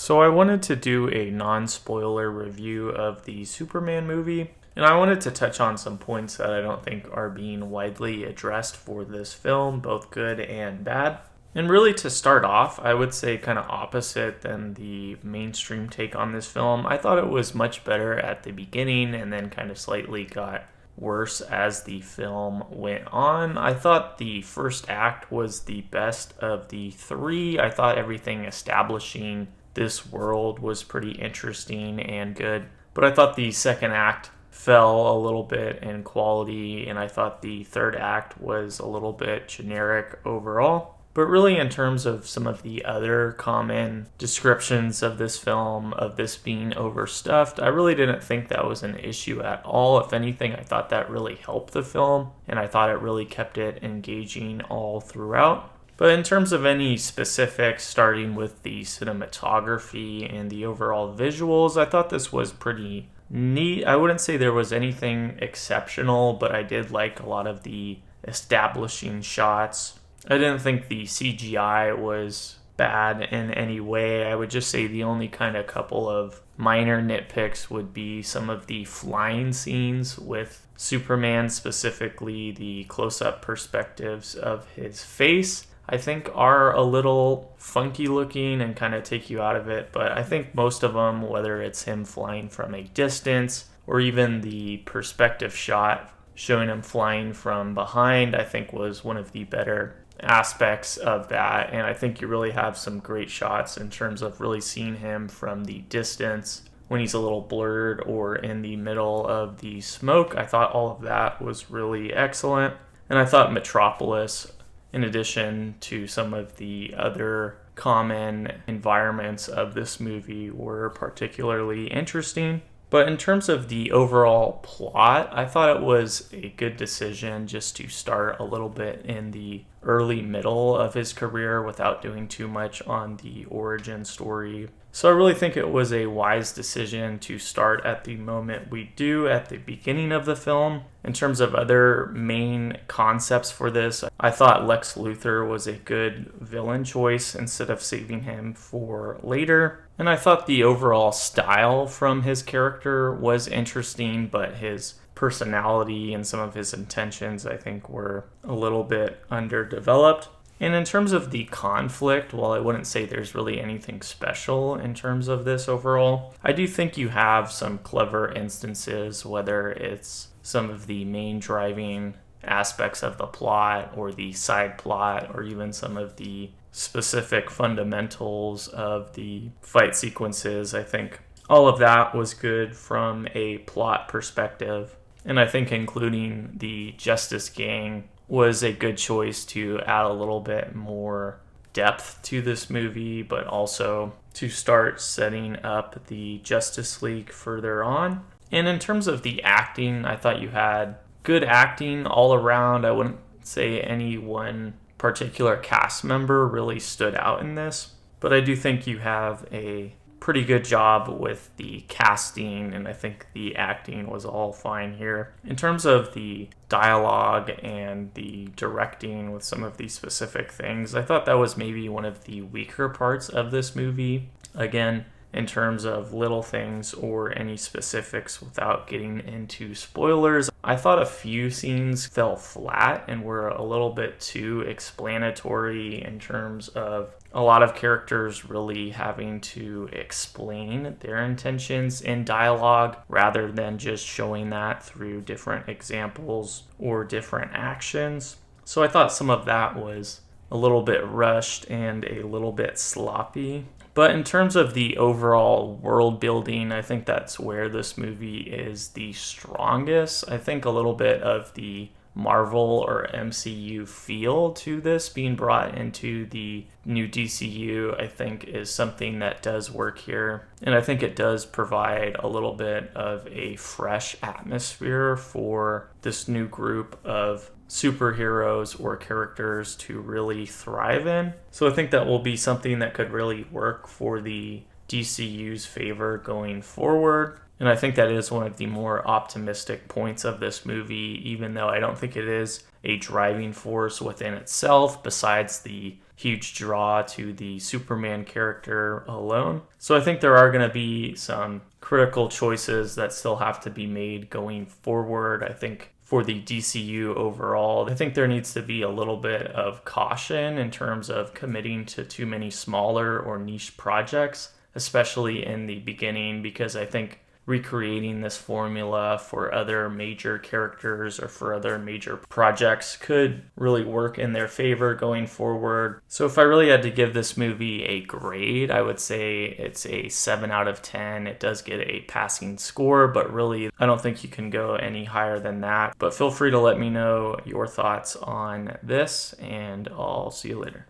So I wanted to do a non-spoiler review of the Superman movie, and I wanted to touch on some points that I don't think are being widely addressed for this film, both good and bad. And really to start off, I would say kind of opposite than the mainstream take on this film. I thought it was much better at the beginning and then kind of slightly got worse as the film went on. I thought the first act was the best of the three. I thought everything establishing this world was pretty interesting and good. But I thought the second act fell a little bit in quality, and I thought the third act was a little bit generic overall. But really, in terms of some of the other common descriptions of this film, of this being overstuffed, I really didn't think that was an issue at all. If anything, I thought that really helped the film, and I thought it really kept it engaging all throughout. But in terms of any specifics, starting with the cinematography and the overall visuals, I thought this was pretty neat. I wouldn't say there was anything exceptional, but I did like a lot of the establishing shots. I didn't think the CGI was bad in any way. I would just say the only kind of couple of minor nitpicks would be some of the flying scenes with Superman, specifically the close-up perspectives of his face. I think are a little funky looking and kind of take you out of it, but I think most of them, whether it's him flying from a distance or even the perspective shot showing him flying from behind, I think was one of the better aspects of that. And I think you really have some great shots in terms of really seeing him from the distance when he's a little blurred or in the middle of the smoke. I thought all of that was really excellent. And I thought Metropolis, in addition to some of the other common environments of this movie, were particularly interesting. But in terms of the overall plot, I thought it was a good decision just to start a little bit in the early middle of his career without doing too much on the origin story. So I really think it was a wise decision to start at the moment we do at the beginning of the film. In terms of other main concepts for this, I thought Lex Luthor was a good villain choice instead of saving him for later. And I thought the overall style from his character was interesting, but his personality and some of his intentions, I think, were a little bit underdeveloped. And in terms of the conflict, while I wouldn't say there's really anything special in terms of this overall, I do think you have some clever instances, whether it's some of the main driving aspects of the plot or the side plot or even some of the specific fundamentals of the fight sequences. I think all of that was good from a plot perspective. And I think including the Justice Gang was a good choice to add a little bit more depth to this movie, but also to start setting up the Justice League further on. And in terms of the acting, I thought you had good acting all around. I wouldn't say any one particular cast member really stood out in this, but I do think you have a pretty good job with the casting, and I think the acting was all fine here. In terms of the dialogue and the directing with some of these specific things, I thought that was maybe one of the weaker parts of this movie. Again, in terms of little things or any specifics without getting into spoilers, I thought a few scenes fell flat and were a little bit too explanatory in terms of a lot of characters really having to explain their intentions in dialogue rather than just showing that through different examples or different actions. So I thought some of that was a little bit rushed and a little bit sloppy. But in terms of the overall world building, I think that's where this movie is the strongest. I think a little bit of the Marvel or MCU feel to this being brought into the new DCU, I think, is something that does work here. And I think it does provide a little bit of a fresh atmosphere for this new group of superheroes or characters to really thrive in. So I think that will be something that could really work for the DCU's favor going forward. And I think that is one of the more optimistic points of this movie, even though I don't think it is a driving force within itself besides the huge draw to the Superman character alone. So I think there are going to be some critical choices that still have to be made going forward. I think for the DCU overall, I think there needs to be a little bit of caution in terms of committing to too many smaller or niche projects, especially in the beginning, because I think recreating this formula for other major characters or for other major projects could really work in their favor going forward. So if I really had to give this movie a grade, I would say it's a 7 out of 10. It does get a passing score, but really I don't think you can go any higher than that. But feel free to let me know your thoughts on this, and I'll see you later.